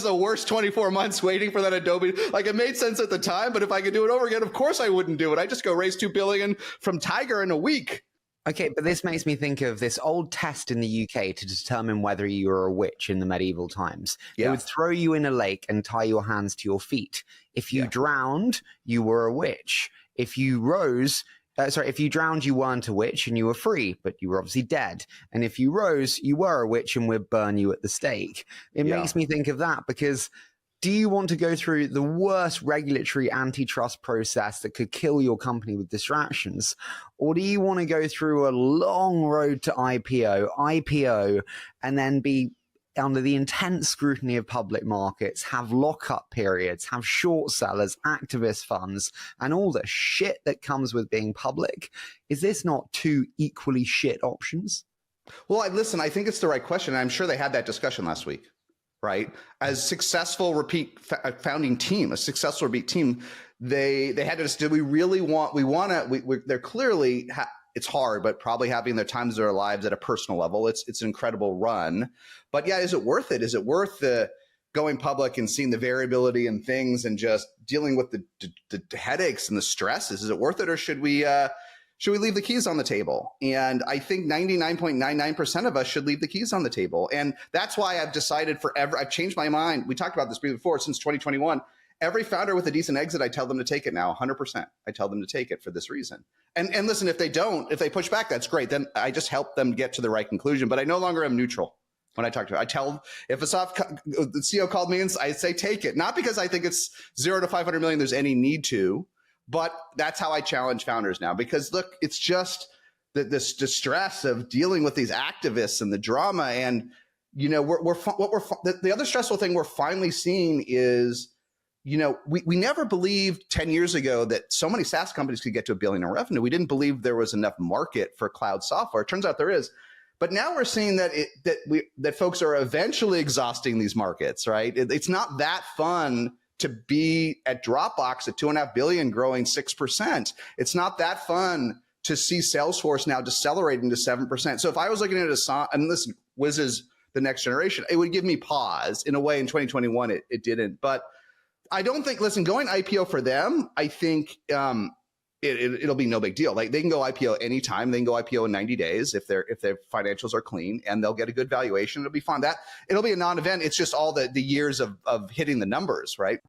the worst 24 months waiting for that Adobe. Like, it made sense at the time, but if I could do it over again, of course I wouldn't do it. I just go raise $2 billion from Tiger in a week. Okay, but this makes me think of this old test in the UK to determine whether you were a witch in the medieval times. Yeah. They would throw you in a lake and tie your hands to your feet. If you drowned, you were a witch. If you rose, if you drowned, you weren't a witch and you were free, but you were obviously dead. And if you rose, you were a witch and we'd burn you at the stake. It makes me think of that because do you want to go through the worst regulatory antitrust process that could kill your company with distractions? Or do you want to go through a long road to IPO, and then be under the intense scrutiny of public markets, have lockup periods, have short sellers, activist funds, and all the shit that comes with being public? Is this not two equally shit options? Well, listen, I think it's the right question. I'm sure they had that discussion last week. Right, as successful repeat founding team, a successful repeat team, they had to just, do we really want? They're clearly it's hard, but probably having their times of their lives at a personal level. It's an incredible run, but yeah, is it worth it? Is it worth the going public and seeing the variability and things and just dealing with the headaches and the stresses? Is it worth it, or should we leave the keys on the table? And I think 99.99% of us should leave the keys on the table. And that's why I've decided I've changed my mind. We talked about this before, since 2021. Every founder with a decent exit, I tell them to take it now, 100%. I tell them to take it for this reason. And listen, if they push back, that's great. Then I just help them get to the right conclusion. But I no longer am neutral when I talk to them. I tell, if the CEO called me and I say, take it. Not because I think it's 0 to 500 million, there's any need to. But that's how I challenge founders now, because look, it's just this distress of dealing with these activists and the drama. And, you know, the other stressful thing we're finally seeing is, you know, we never believed 10 years ago that so many SaaS companies could get to $1 billion in revenue. We didn't believe there was enough market for cloud software. It turns out there is. But now we're seeing that folks are eventually exhausting these markets, right? It's not that fun to be at Dropbox at $2.5 billion growing 6%. It's not that fun to see Salesforce now decelerating to 7%. So if I was looking at and listen, Wiz is the next generation, it would give me pause. In a way, in 2021, it didn't. But I don't think, listen, going IPO for them, I think it'll be no big deal. Like, they can go IPO anytime. They can go IPO in 90 days if their financials are clean, and they'll get a good valuation. It'll be fun. It'll be a non-event. It's just all the years of hitting the numbers, right?